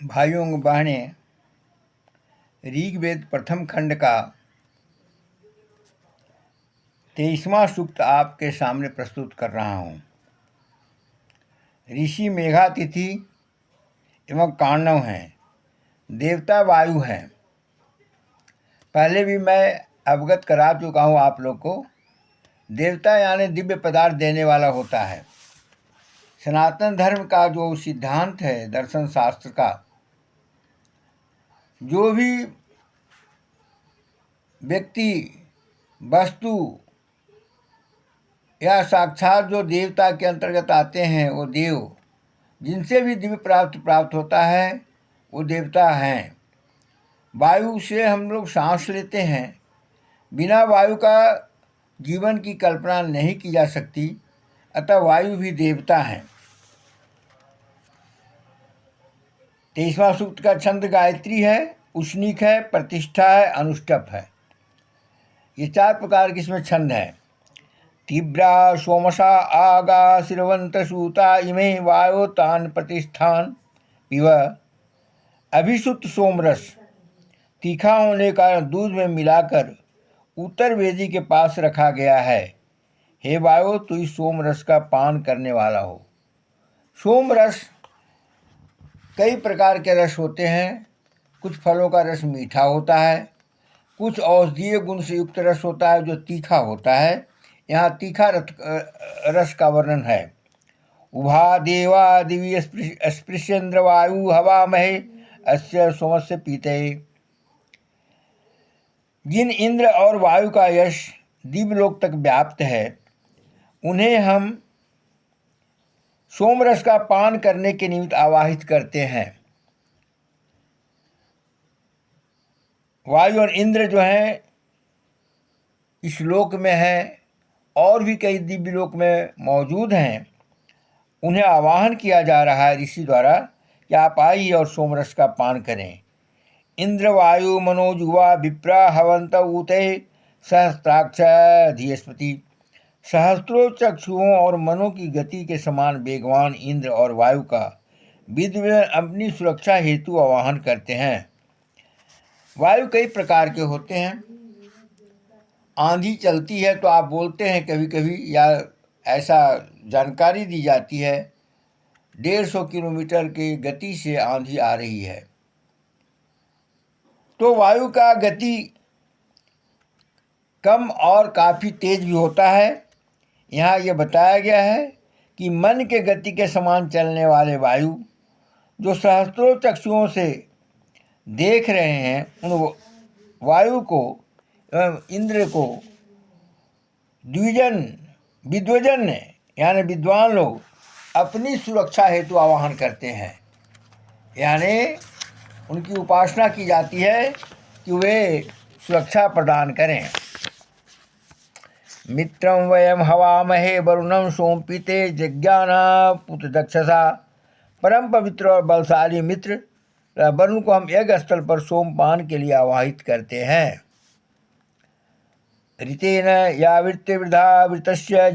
भाइयों व बहनें, ऋग्वेद प्रथम खंड का 23वां सूक्त आपके सामने प्रस्तुत कर रहा हूँ। ऋषि मेघातिथि एवं कांडव हैं, देवता वायु हैं। पहले भी मैं अवगत करा चुका हूँ आप लोग को। देवता यानी दिव्य पदार्थ देने वाला होता है। सनातन धर्म का जो सिद्धांत है, दर्शन शास्त्र का, जो भी व्यक्ति, वस्तु या साक्षात जो देवता के अंतर्गत आते हैं, वो देव, जिनसे भी दिव्य प्राप्त होता है, वो देवता हैं। वायु से हम लोग सांस लेते हैं। बिना वायु का जीवन की कल्पना नहीं की जा सकती, अतः वायु भी देवता हैं। 23वां सूक्त का छंद गायत्री है, उष्णिक है, प्रतिष्ठा है, अनुष्टप है। ये 4 प्रकार के इसमें छंद हैं। तीव्रा सोमसा आगा सिरवंत सूता इमे वायोतान प्रतिष्ठान पिव। अभिसुत सोमरस तीखा होने का दूध में मिलाकर उत्तर वेदी के पास रखा गया है। हे वायु, तू इस सोमरस का पान करने वाला हो। सोमरस कई प्रकार के रस होते हैं। कुछ फलों का रस मीठा होता है, कुछ औषधीय गुण से युक्त रस होता है जो तीखा होता है। यहाँ तीखा रस का वर्णन है। उभा देवा दिव्य स्पृश्येन्द्र वायु हवा महे अस्य सोमस्य पीते। जिन इंद्र और वायु का यश दिव्यलोक तक व्याप्त है, उन्हें हम सोमरस का पान करने के निमित्त आवाहित करते हैं। वायु और इंद्र जो हैं इस लोक में हैं, और भी कई दिव्य लोक में मौजूद हैं। उन्हें आवाहन किया जा रहा है ऋषि द्वारा कि आप आइए और सोमरस का पान करें। इंद्र वायु मनोजुवा विप्रा हवंत ऊते सहस्त्राक्ष धीस्पति। सहस्त्रों चक्षुओं और मनों की गति के समान वेगवान इंद्र और वायु का विद्वान अपनी सुरक्षा हेतु आवाहन करते हैं। वायु कई प्रकार के होते हैं। आंधी चलती है तो आप बोलते हैं कभी कभी, या ऐसा जानकारी दी जाती है 150 किलोमीटर की गति से आंधी आ रही है। तो वायु का गति कम और काफ़ी तेज भी होता है। यहाँ ये बताया गया है कि मन के गति के समान चलने वाले वायु जो सहस्त्रों चक्षुओं से देख रहे हैं, उन वायु को एवं इंद्र को विद्वजन यानी विद्वान लोग अपनी सुरक्षा हेतु आवाहन करते हैं। यानी उनकी उपासना की जाती है कि वे सुरक्षा प्रदान करें। मित्रं वयम हवामहे वरुणं सोमपीते जज्ञाना पुत दक्षसा। परम पवित्र और बलशाली मित्र वरुण को हम यज्ञ स्थल पर सोमपान के लिए आवाहित करते हैं। ऋतेन या वृत्तिवृद्धा वृतस्य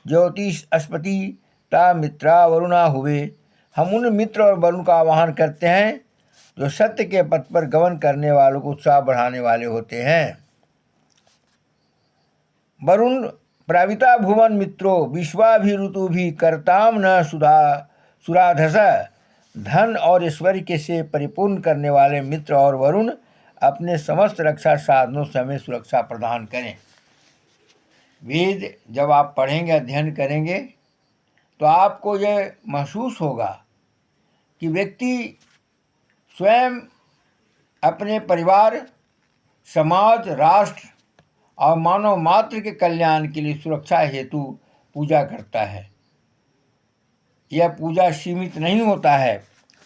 ज्योतिष अस्पति ता मित्रा वरुणा हुए। हम उन मित्र और वरुण का आवाहन करते हैं जो सत्य के पथ पर गमन करने वालों को उत्साह बढ़ाने वाले होते हैं। वरुण प्राविता भुवन मित्रो विश्वाभिऋतुभि करताम न सुराधस। धन और ऐश्वर्य के से परिपूर्ण करने वाले मित्र और वरुण अपने समस्त रक्षा साधनों से हमें सुरक्षा प्रदान करें। वेद जब आप पढ़ेंगे, अध्ययन करेंगे, तो आपको यह महसूस होगा कि व्यक्ति स्वयं अपने परिवार, समाज, राष्ट्र और मानव मात्र के कल्याण के लिए सुरक्षा हेतु पूजा करता है। यह पूजा सीमित नहीं होता है।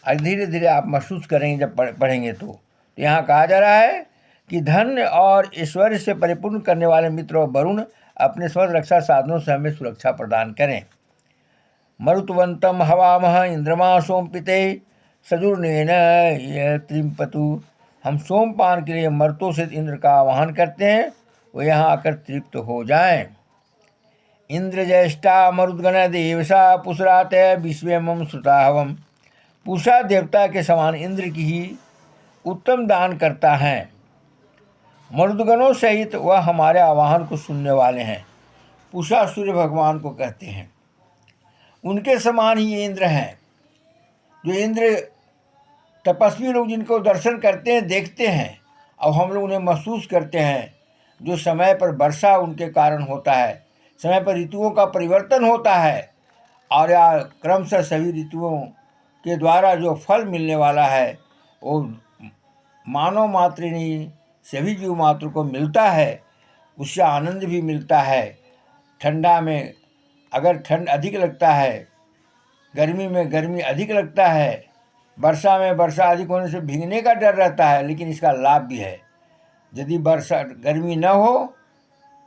धीरे धीरे आप महसूस करेंगे जब पढ़ेंगे। तो यहाँ कहा जा रहा है कि धन और ऐश्वर्य से परिपूर्ण करने वाले मित्र और वरुण अपने स्वस्थ रक्षा साधनों से हमें सुरक्षा प्रदान करें। मरुतवंतम हवामह इंद्रमा सोमपिते सजुर्नेन त्रिपतु। हम सोमपान के लिए मर्तों से इंद्र का आह्वान करते हैं, वो यहाँ आकर तृप्त हो जाएं। इंद्र ज्येष्ठा मरुद्गण देवसा पुसरात विश्वमम श्रुता हवम। पूषा देवता के समान इंद्र की ही उत्तम दान करता है। मरुदगणों सहित वह हमारे आह्वान को सुनने वाले हैं। पूषा सूर्य भगवान को कहते हैं। उनके समान ही ये इंद्र हैं। जो इंद्र तपस्वी लोग जिनको दर्शन करते हैं, देखते हैं, अब हम लोग उन्हें महसूस करते हैं। जो समय पर वर्षा उनके कारण होता है, समय पर ऋतुओं का परिवर्तन होता है, और या क्रमशः सभी ऋतुओं के द्वारा जो फल मिलने वाला है वो मानव मात्र नहीं सभी जीव मात्र को मिलता है। उससे आनंद भी मिलता है। ठंडा में अगर ठंड अधिक लगता है, गर्मी में गर्मी अधिक लगता है, वर्षा में वर्षा अधिक होने से भीगने का डर रहता है, लेकिन इसका लाभ भी है। यदि वर्षा गर्मी न हो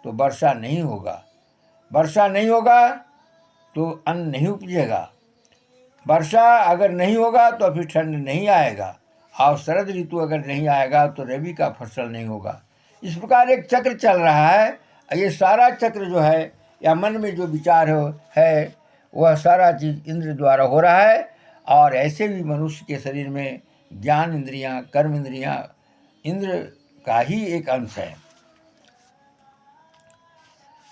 तो वर्षा नहीं होगा, वर्षा नहीं होगा तो अन्न नहीं उपजेगा, वर्षा अगर नहीं होगा तो फिर ठंड नहीं आएगा, और शरद ऋतु अगर नहीं आएगा तो रबी का फसल नहीं होगा। इस प्रकार एक चक्र चल रहा है। ये सारा चक्र जो है या मन में जो विचार है वह सारा चीज़ इंद्र द्वारा हो रहा है। और ऐसे भी मनुष्य के शरीर में ज्ञान इंद्रियां, कर्म इंद्रियां इंद्र का ही एक अंश है।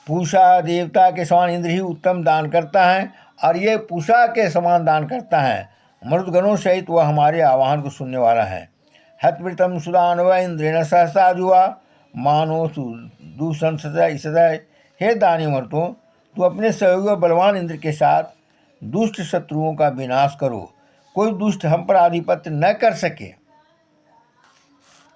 पूषा देवता के समान इंद्र ही उत्तम दान करता है, और ये पूषा के समान दान करता है। मरुदगणों सहित वह हमारे आह्वान को सुनने वाला है। हतवृतम सुदानव इंद्रेण सहसा जुआ मानो दूषण सदय। हे दानी मर्तों, तू अपने सहयोगी बलवान इंद्र के साथ दुष्ट शत्रुओं का विनाश करो। कोई दुष्ट हम पर आधिपत्य न कर सके,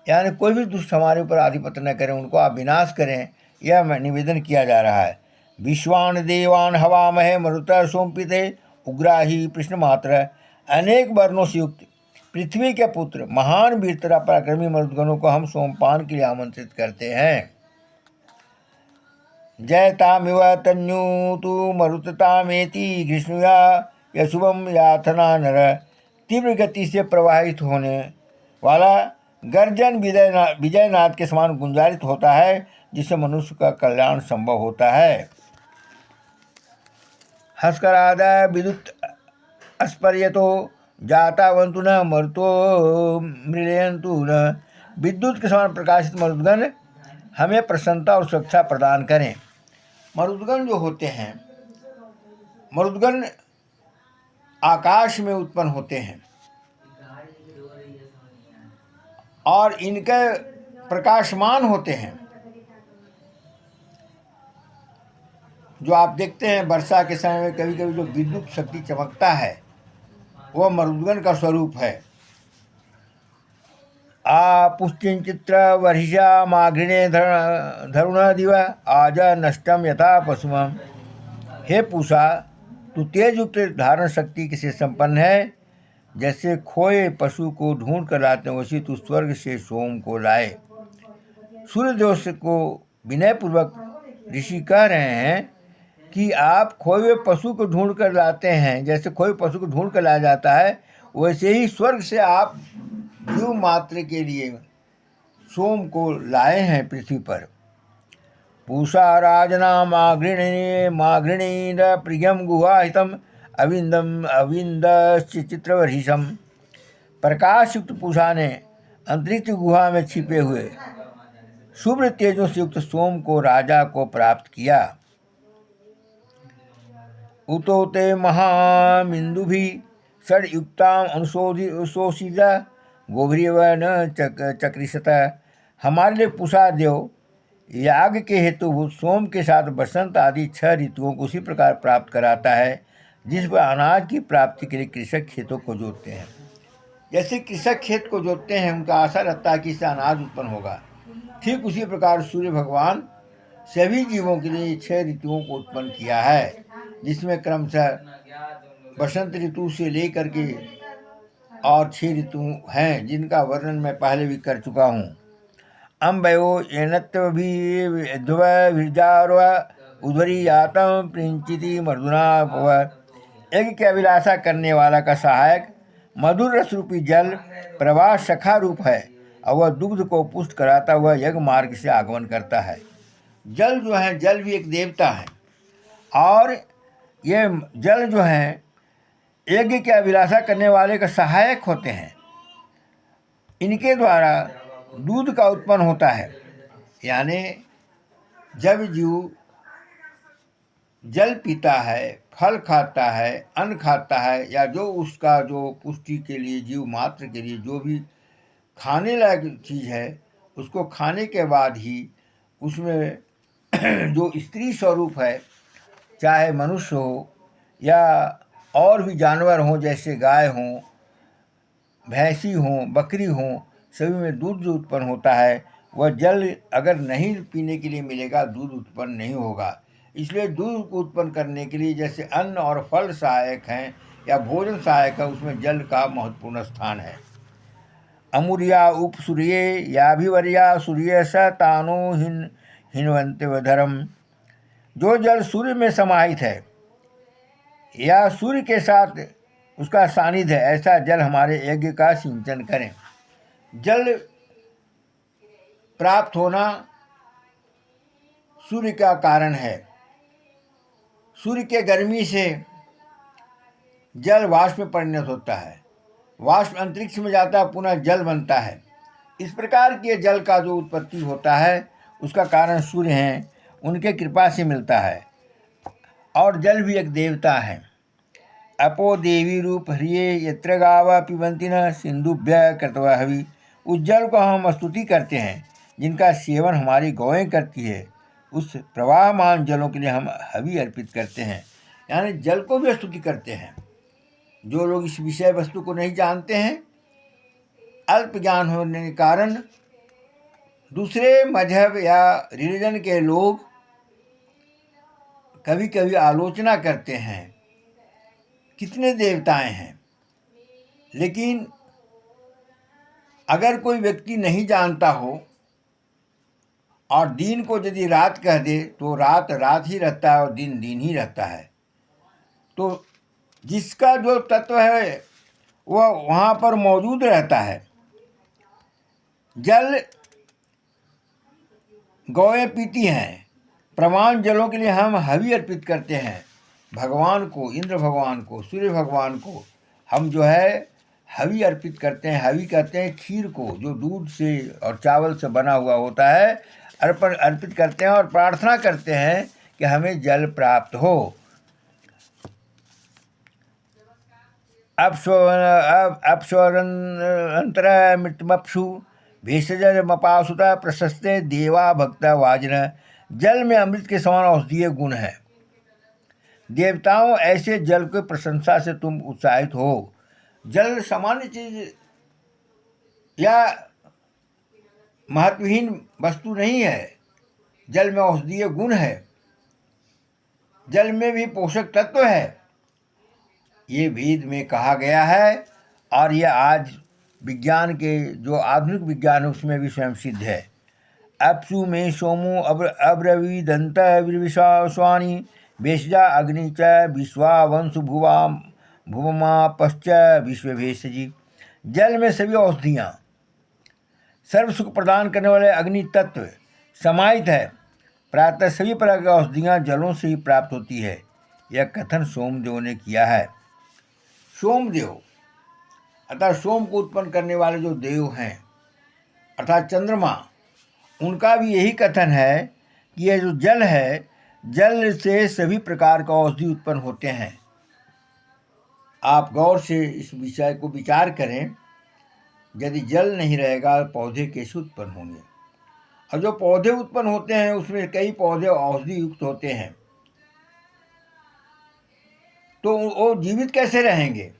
यानी कोई भी दुष्ट हमारे ऊपर आधिपत्य न करें, उनको आप विनाश करें, यह निवेदन किया जा रहा है। विश्वान देवान हवामहे मरुत सोमपिते उग्राही कृष्ण मात्र। अनेक वर्णों से युक्त पृथ्वी के पुत्र महान वीरतरा पराक्रमी मरुदगणों को हम सोमपान के लिए आमंत्रित करते हैं। जयतामिव तन्यू तु मरुततामेति घृष्णुया यशुभम याथना नर। तीव्र गति से प्रवाहित होने वाला गर्जन विजयनाथ के समान गुंजारित होता है, जिससे मनुष्य का कल्याण संभव होता है। हस्करादाय विद्युत अस्पर्यतो जातावंतु न मरुतो मृलयंतु न। विद्युत के समान प्रकाशित मरुदगण हमें प्रसन्नता और सुरक्षा प्रदान करें। मरुदगण जो होते हैं, मरुदगण आकाश में उत्पन्न होते हैं और इनके प्रकाशमान होते हैं। जो आप देखते हैं वर्षा के समय में कभी कभी जो विद्युत शक्ति चमकता है वह मरुदगण का स्वरूप है। पुष्टिचित्र वर्षा माघृणे धरुण दिवा आज नष्टम यथा पशुमम। हे पूषा, तू तेज युक्त धारण शक्ति से संपन्न है। जैसे खोए पशु को ढूंढ कर लाते हैं, वैसे तू स्वर्ग से सोम को लाए। सूर्यदेव को विनयपूर्वक ऋषि कह रहे हैं कि आप खोए हुए पशु को ढूंढ कर लाते हैं, जैसे खोए पशु को ढूंढ कर लाया जाता है, वैसे ही स्वर्ग से आप जीव मात्र के लिए सोम को लाए हैं पृथ्वी पर। पूषा राजना माघृणी प्रियम गुहाहितम अविंद चित्रवर्षिषम। प्रकाश युक्त पूषा ने अंतरिक्ष गुहा में छिपे हुए शुभ्र तेजों से युक्त सोम को राजा को प्राप्त किया। उतोते महामिंदु भी षड युक्ताम अनुशोषिता गोभ्रीव न चक्रिशत। हमारे लिए पूषा देव याग के हेतु सोम के साथ बसंत आदि 6 ऋतुओं को उसी प्रकार प्राप्त कराता है जिस पर अनाज की प्राप्ति के लिए कृषक खेतों को जोतते हैं। जैसे कृषक खेत को जोतते हैं, उनका आशा रहता है कि इससे अनाज उत्पन्न होगा, ठीक उसी प्रकार सूर्य भगवान सभी जीवों के लिए 6 ऋतुओं को उत्पन्न किया है, जिसमें क्रमशः बसंत ऋतु से लेकर के और 6 ऋतु हैं, जिनका वर्णन मैं पहले भी कर चुका हूँ। अम्बयो एनत्विजारो उधरी यातम प्रिंचिति मर्दुना। यज्ञ की अभिलाषा करने वाला का सहायक मधुर रस रूपी जल प्रवाह सखा रूप है, और वह दुग्ध को पुष्ट कराता हुआ यज्ञ मार्ग से आगमन करता है। जल जो है, जल भी एक देवता है, और ये जल जो है यज्ञ की अभिलाषा करने वाले का सहायक होते हैं। इनके द्वारा दूध का उत्पन्न होता है। यानी जब जीव जल पीता है, फल खाता है, अन्न खाता है, या जो उसका जो पुष्टि के लिए, जीव मात्र के लिए जो भी खाने लायक चीज़ है, उसको खाने के बाद ही उसमें जो स्त्री स्वरूप है, चाहे मनुष्य हो या और भी जानवर हों, जैसे गाय हों, भैंसी हों, बकरी हों, सभी में दूध जो उत्पन्न होता है, वह जल अगर नहीं पीने के लिए मिलेगा, दूध उत्पन्न नहीं होगा। इसलिए दूध को उत्पन्न करने के लिए जैसे अन्न और फल सहायक हैं या भोजन सहायक है, उसमें जल का महत्वपूर्ण स्थान है। अमुर्या उप सूर्य याभिवर्या सूर्य स तानो हिन्वन्ते वधरम। जो जल सूर्य में समाहित है या सूर्य के साथ उसका सानिध्य है, ऐसा जल हमारे यज्ञ का सिंचन करें। जल प्राप्त होना सूर्य का कारण है। सूर्य के गर्मी से जल वाष्प में परिणत होता है, वाष्प अंतरिक्ष में जाता है, पुनः जल बनता है। इस प्रकार के जल का जो उत्पत्ति होता है उसका कारण सूर्य हैं, उनके कृपा से मिलता है। और जल भी एक देवता है। अपो देवी रूप ह्रिय यत्र गावा पिबंती न सिंधुभ्य कृतवा हवि। उस जल को हम स्तुति करते हैं जिनका सेवन हमारी गौएं करती है। उस प्रवाहमान जलों के लिए हम हवि अर्पित करते हैं, यानी जल को भी स्तुति करते हैं। जो लोग इस विषय वस्तु को नहीं जानते हैं, अल्प ज्ञान होने के कारण दूसरे मजहब या रिलीजन के लोग कभी कभी आलोचना करते हैं, कितने देवताएं हैं। लेकिन अगर कोई व्यक्ति नहीं जानता हो और दिन को यदि रात कह दे तो रात रात ही रहता है और दिन दिन ही रहता है। तो जिसका जो तत्व है वह वहाँ पर मौजूद रहता है। जल गौएं पीती हैं। प्रमाण जलों के लिए हम हवि अर्पित करते हैं भगवान को, इंद्र भगवान को, सूर्य भगवान को। हम जो है हवि अर्पित करते हैं। हवि कहते हैं खीर को, जो दूध से और चावल से बना हुआ होता है, अर्पित करते हैं और प्रार्थना करते हैं कि हमें जल प्राप्त हो। अपस्वरंतर मृतमपशु भेषज मपासुता प्रशस्ते देवा भक्ता वाजन। जल में अमृत के समान औषधीय गुण है। देवताओं, ऐसे जल की प्रशंसा से तुम उत्साहित हो। जल सामान्य चीज या महत्वहीन वस्तु नहीं है। जल में औषधीय गुण है, जल में भी पोषक तत्व है। ये वेद में कहा गया है और यह आज विज्ञान के जो आधुनिक विज्ञान है उसमें भी स्वयं सिद्ध है। अपसु में सोमो अब्रवीदंत विश्वास्वाणी भेषजा अग्नि च विश्वावंशु भुवमा पश्च विश्वभेषजी। जल में सभी औषधियाँ, सर्व सुख प्रदान करने वाले अग्नि तत्व समाहित है। प्रातः सभी प्रकार की औषधियाँ जलों से ही प्राप्त होती है। यह कथन सोमदेव ने किया है। सोमदेव अर्थात सोम को उत्पन्न करने वाले जो देव हैं अर्थात चंद्रमा, उनका भी यही कथन है कि यह जो जल है, जल से सभी प्रकार का औषधि उत्पन्न होते हैं। आप गौर से इस विषय को विचार करें। यदि जल नहीं रहेगा पौधे कैसे उत्पन्न होंगे? और जो पौधे उत्पन्न होते हैं उसमें कई पौधे औषधि युक्त होते हैं, तो वो जीवित कैसे रहेंगे?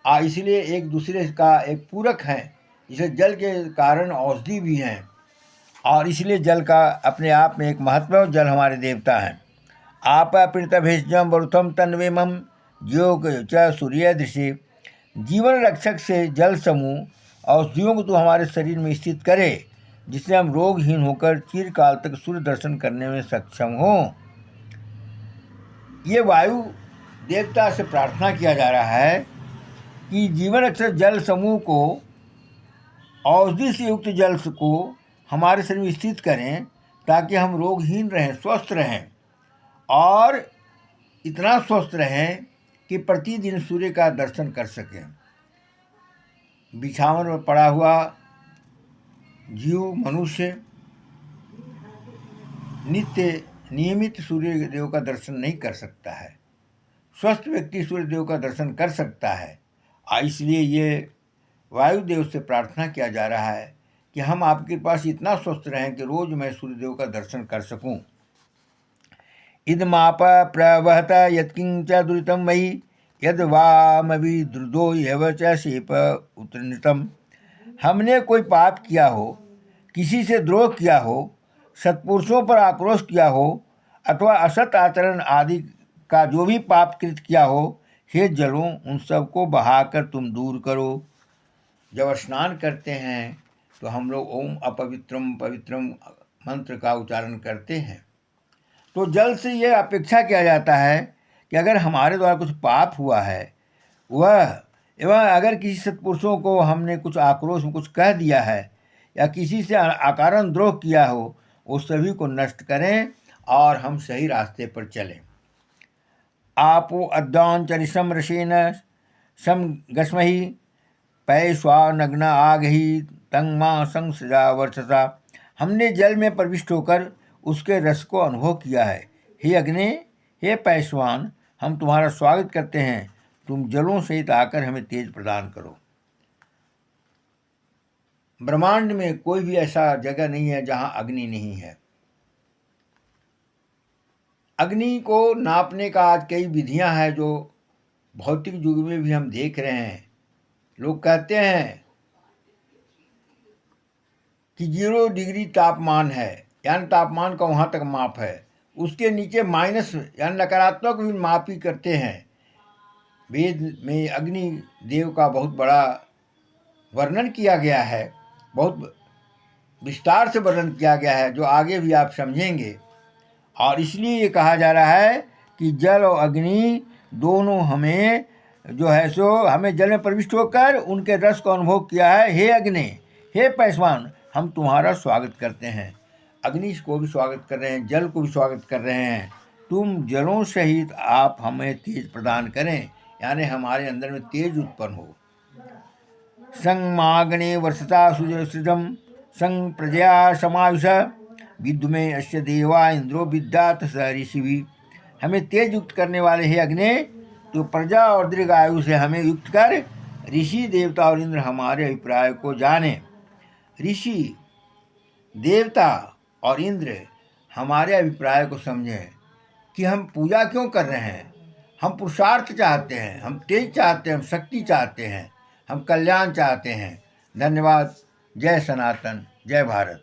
इसलिए एक दूसरे का एक पूरक है। इसे जल के कारण औषधि भी हैं और इसलिए जल का अपने आप में एक महत्व है। जल हमारे देवता हैं। आप पीड़ित भेषजम वरुथम तन्वेमम योग च सूर्य दृश्य। जीवन रक्षक से जल समूह औषधियों को तो हमारे शरीर में स्थित करे, जिससे हम रोगहीन होकर चिरकाल तक सूर्य दर्शन करने में सक्षम हों। ये वायु देवता से प्रार्थना किया जा रहा है कि जीवन रक्षक जल समूह को, औषधि से युक्त जल को हमारे शरीर में स्थित करें ताकि हम रोगहीन रहें, स्वस्थ रहें। और इतना स्वस्थ रहें कि प्रतिदिन सूर्य का दर्शन कर सकें। बिछावन में पड़ा हुआ जीव मनुष्य नियमित सूर्य देव का दर्शन नहीं कर सकता है। स्वस्थ व्यक्ति सूर्य देव का दर्शन कर सकता है। इसलिए ये वायुदेव से प्रार्थना किया जा रहा है कि हम आपके पास इतना स्वस्थ रहें कि रोज मैं सूर्यदेव का दर्शन कर सकूं। इदमाप प्रवहत यत्किंच दुरितं मयि यद वामविद्रुदो यव च शेप उत्तरनितम। हमने कोई पाप किया हो, किसी से द्रोह किया हो, सत्पुरुषों पर आक्रोश किया हो अथवा असत आचरण आदि का जो भी पाप कृत किया हो, हे जलों उन सबको बहाकर तुम दूर करो। जब स्नान करते हैं तो हम लोग ओम अपवित्रम पवित्रम मंत्र का उच्चारण करते हैं। तो जल से ये अपेक्षा किया जाता है कि अगर हमारे द्वारा कुछ पाप हुआ है वह एवं अगर किसी सत्पुरुषों को हमने कुछ आक्रोश में कुछ कह दिया है या किसी से अकारण द्रोह किया हो, उस सभी को नष्ट करें और हम सही रास्ते पर चलें। आपो अद्दांचरिषम रसेन सम गस्महि पैश्वानग्न आगहि तंगमा संसजा वर्षसा। हमने जल में प्रविष्ट होकर उसके रस को अनुभव किया है। हे अग्नि, हे पैश्वान, हम तुम्हारा स्वागत करते हैं। तुम जलों सहित आकर हमें तेज प्रदान करो। ब्रह्मांड में कोई भी ऐसा जगह नहीं है जहां अग्नि नहीं है। अग्नि को नापने का आज कई विधियां हैं जो भौतिक युग में भी हम देख रहे हैं। लोग कहते हैं कि 0 डिग्री तापमान है, यानी तापमान का वहाँ तक माप है। उसके नीचे माइनस यानी नकारात्मक भी माप ही करते हैं। वेद में अग्नि देव का बहुत बड़ा वर्णन किया गया है, बहुत विस्तार से वर्णन किया गया है, जो आगे भी आप समझेंगे। और इसलिए ये कहा जा रहा है कि जल और अग्नि दोनों हमें जो है सो हमें जल में प्रविष्ट होकर उनके रस को अनुभव किया है। हे अग्नि, हे पैश्वान, हम तुम्हारा स्वागत करते हैं। अग्नि को भी स्वागत कर रहे हैं, जल को भी स्वागत कर रहे हैं। तुम जलों सहित आप हमें तेज प्रदान करें, यानी हमारे अंदर में तेज उत्पन्न हो। संगमाग्ने वर्षता सुजसृजम संग प्रजया समायुष विद्युमे अश्य देवा इंद्रो विद्यात स ऋषि। हमें तेज युक्त करने वाले हे अग्नि, तो प्रजा और दीर्घ आयु से हमें युक्त कर ऋषि देवता और इंद्र हमारे अभिप्राय को जाने। ऋषि देवता और इंद्र हमारे अभिप्राय को समझें कि हम पूजा क्यों कर रहे हैं। हम पुरुषार्थ चाहते हैं, हम तेज चाहते हैं, हम शक्ति चाहते हैं, हम कल्याण चाहते हैं। धन्यवाद। जय सनातन, जय भारत।